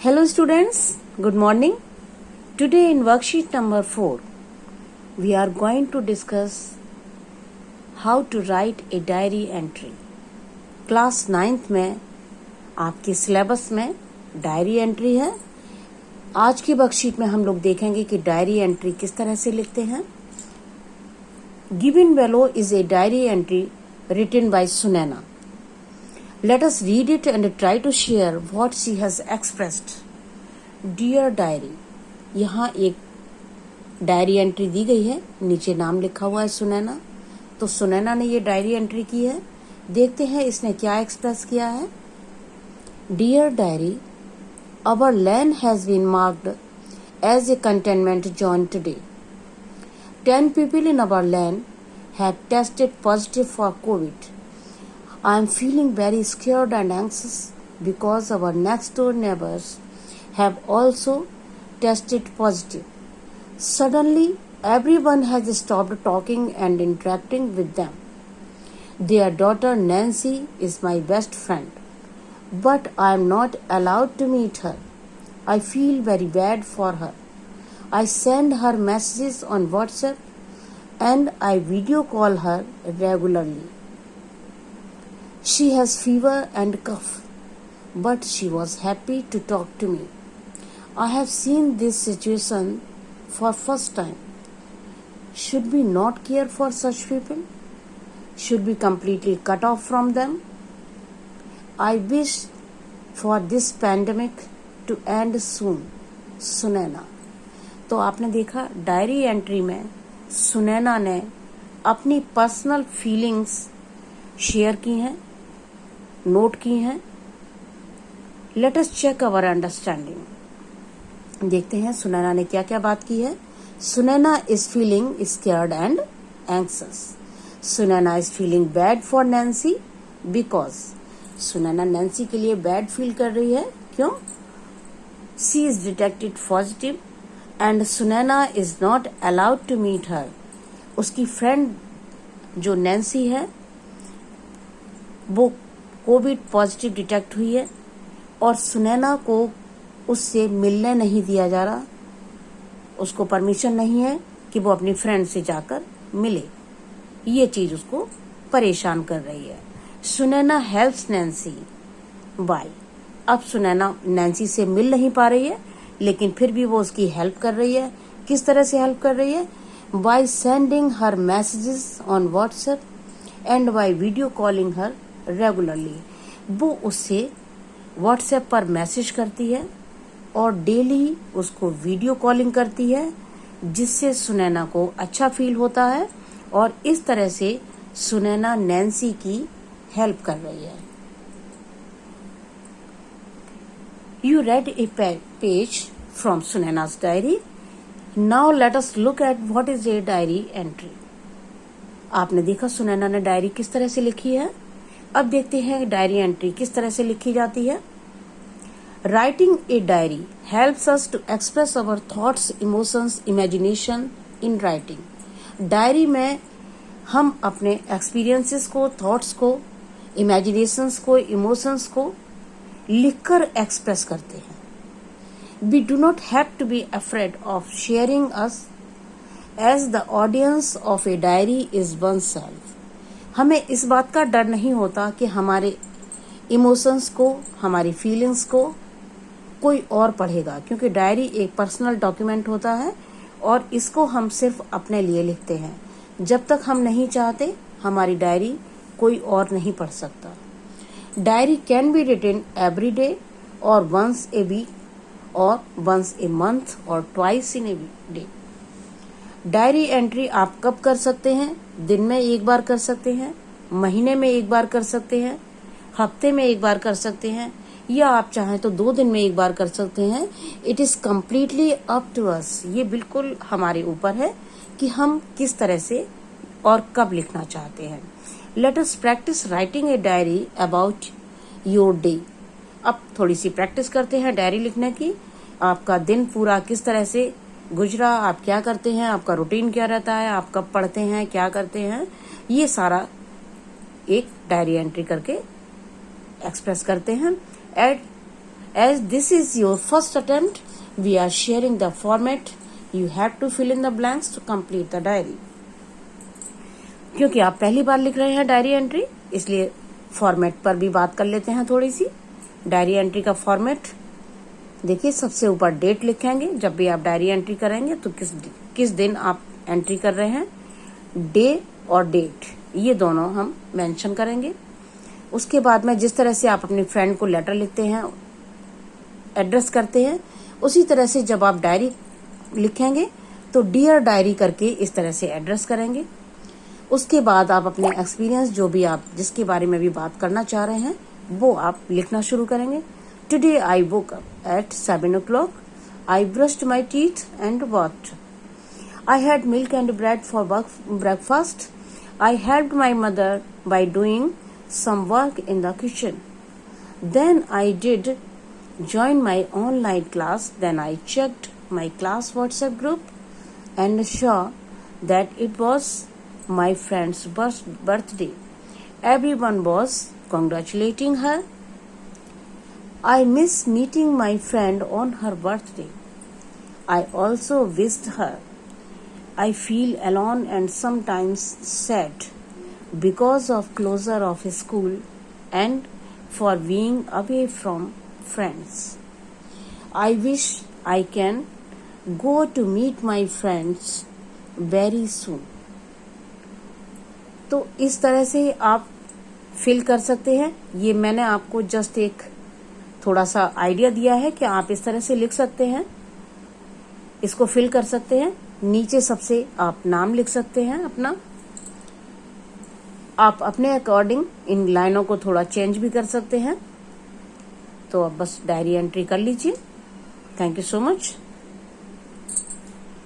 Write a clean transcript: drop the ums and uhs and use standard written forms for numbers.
Hello students, good morning. Today in worksheet number 4, we are going to discuss how to write a diary entry. Class 9th में आपके syllabus में diary entry है. आज की worksheet में हम लोग देखेंगे कि डायरी एंट्री किस तरह से लिखते हैं. Given below is a diary entry written by Sunena. Let us read it and try to share what she has expressed. Dear diary, यहाँ एक डायरी एंट्री दी गई है, नीचे नाम लिखा हुआ है सुनैना. तो सुनैना ने ये डायरी एंट्री की है. देखते हैं इसने क्या एक्सप्रेस किया है. Dear diary, our land has been marked as a containment zone today. 10 people in our land have tested positive for COVID. I am feeling very scared and anxious because our next door neighbors have also tested positive. Suddenly, everyone has stopped talking and interacting with them. Their daughter Nancy is my best friend, but I am not allowed to meet her. I feel very bad for her. I send her messages on WhatsApp and I video call her regularly. She has fever and cough, but she was happy to talk to me. I have seen this situation for first time. Should we not care for such people? Should we completely cut off from them? I wish for this pandemic to end soon. Sunaina. तो आपने देखा diary entry में सुनैना ने अपनी personal feelings share की हैं, note की हैं. Let us check our understanding. देखते हैं सुनैना ने क्या क्या बात की है. Sunaina is feeling scared and anxious. Sunaina is feeling bad for Nancy because Sunaina Nancy के लिए बैड फील कर रही है. क्यों? She is detected positive and Sunaina is not allowed to meet her. उसकी फ्रेंड जो नैन्सी है वो कोविड पॉजिटिव डिटेक्ट हुई है और सुनैना को उससे मिलने नहीं दिया जा रहा. उसको परमिशन नहीं है कि वो अपनी फ्रेंड से जाकर मिले. ये चीज उसको परेशान कर रही है. Sunaina helps Nancy by. अब सुनैना नैन्सी से मिल नहीं पा रही है लेकिन फिर भी वो उसकी हेल्प कर रही है. किस तरह से हेल्प कर रही है? By sending her messages on WhatsApp and by video calling her regularly. वो उससे व्हाट्सएप पर मैसेज करती है और डेली उसको वीडियो कॉलिंग करती है जिससे सुनैना को अच्छा फील होता है और इस तरह से सुनैना नैन्सी की हेल्प कर रही है. You read a page from Sunaina's diary. Now let us look at what is a diary entry. आपने देखा सुनैना ने डायरी किस तरह से लिखी है. अब देखते हैं डायरी एंट्री किस तरह से लिखी जाती है. Writing a diary helps us to express our thoughts, emotions, imagination in writing. Diary में हम अपने एक्सपीरियंसेस को, थॉट्स को, इमेजिनेशंस को, इमोशंस को लिखकर एक्सप्रेस करते हैं. We do not have to be afraid of sharing us as the audience of a diary is oneself. हमें इस बात का डर नहीं होता कि हमारे इमोशंस को, हमारी फीलिंग्स को कोई और पढ़ेगा, क्योंकि डायरी एक पर्सनल डॉक्यूमेंट होता है और इसको हम सिर्फ अपने लिए लिखते हैं. जब तक हम नहीं चाहते हमारी डायरी कोई और नहीं पढ़ सकता. Diary can be written every day और वंस ए वीक और वंस ए मंथ और twice in a day. Diary entry आप कब कर सकते हैं? दिन में एक बार कर सकते हैं, महीने में एक बार कर सकते हैं, हफ्ते में एक बार कर सकते हैं, या आप चाहें तो 2 दिन में एक बार कर सकते हैं. It is completely up to us. ये बिल्कुल हमारे ऊपर है कि हम किस तरह से और कब लिखना चाहते हैं. Let us practice writing a diary about your day. अब थोड़ी सी प्रैक्टिस करते हैं डायरी लिखने की. आपका दिन पूरा किस तरह से गुजरा, आप क्या करते हैं, आपका रूटीन क्या रहता है, आप कब पढ़ते हैं, क्या करते हैं, ये सारा एक डायरी एंट्री करके एक्सप्रेस करते हैं. As this is your first attempt, we are sharing the format. You have to fill in the blanks to complete the diary. क्योंकि आप पहली बार लिख रहे हैं डायरी एंट्री, इसलिए फॉर्मेट पर भी बात कर लेते हैं थोड़ी सी। डायरी एंट्री का फॉर्मेट देखिए, सबसे ऊपर डेट लिखेंगे। जब भी आप डायरी एंट्री करेंगे तो किस दिन आप एंट्री कर रहे हैं, डे और डेट, ये दोनों हम मेंशन करेंगे। उसके बाद में जिस तरह से आप अपने फ्रेंड को लेटर लिखते हैं, एड्रेस करते हैं, उसी तरह से जब आप डायरी लिखेंगे तो डियर डायरी करके इस तरह से एड्रेस करेंगे। उसके बाद आप अपने एक्सपीरियंस, जो भी आप जिसके बारे में भी बात करना चाह रहे हैं, वो आप लिखना शुरू करेंगे। Today I woke up at 7 o'clock. I brushed my teeth and walked. I had milk and bread for breakfast. I helped my mother by doing some work in the kitchen. Then I did join my online class. Then I checked my class WhatsApp group and saw that it was my friend's birthday. Everyone was congratulating her. I miss meeting my friend on her birthday. I also wished her. I feel alone and sometimes sad because of closure of school and for being away from friends. I wish I can go to meet my friends very soon. तो इस तरह से आप fill कर सकते हैं। ये मैंने आपको जस्ट एक थोड़ा सा आइडिया दिया है कि आप इस तरह से लिख सकते हैं, इसको फिल कर सकते हैं। नीचे सबसे आप नाम लिख सकते हैं अपना। आप अपने अकॉर्डिंग इन लाइनों को थोड़ा चेंज भी कर सकते हैं। तो अब बस डायरी एंट्री कर लीजिए। Thank you so much.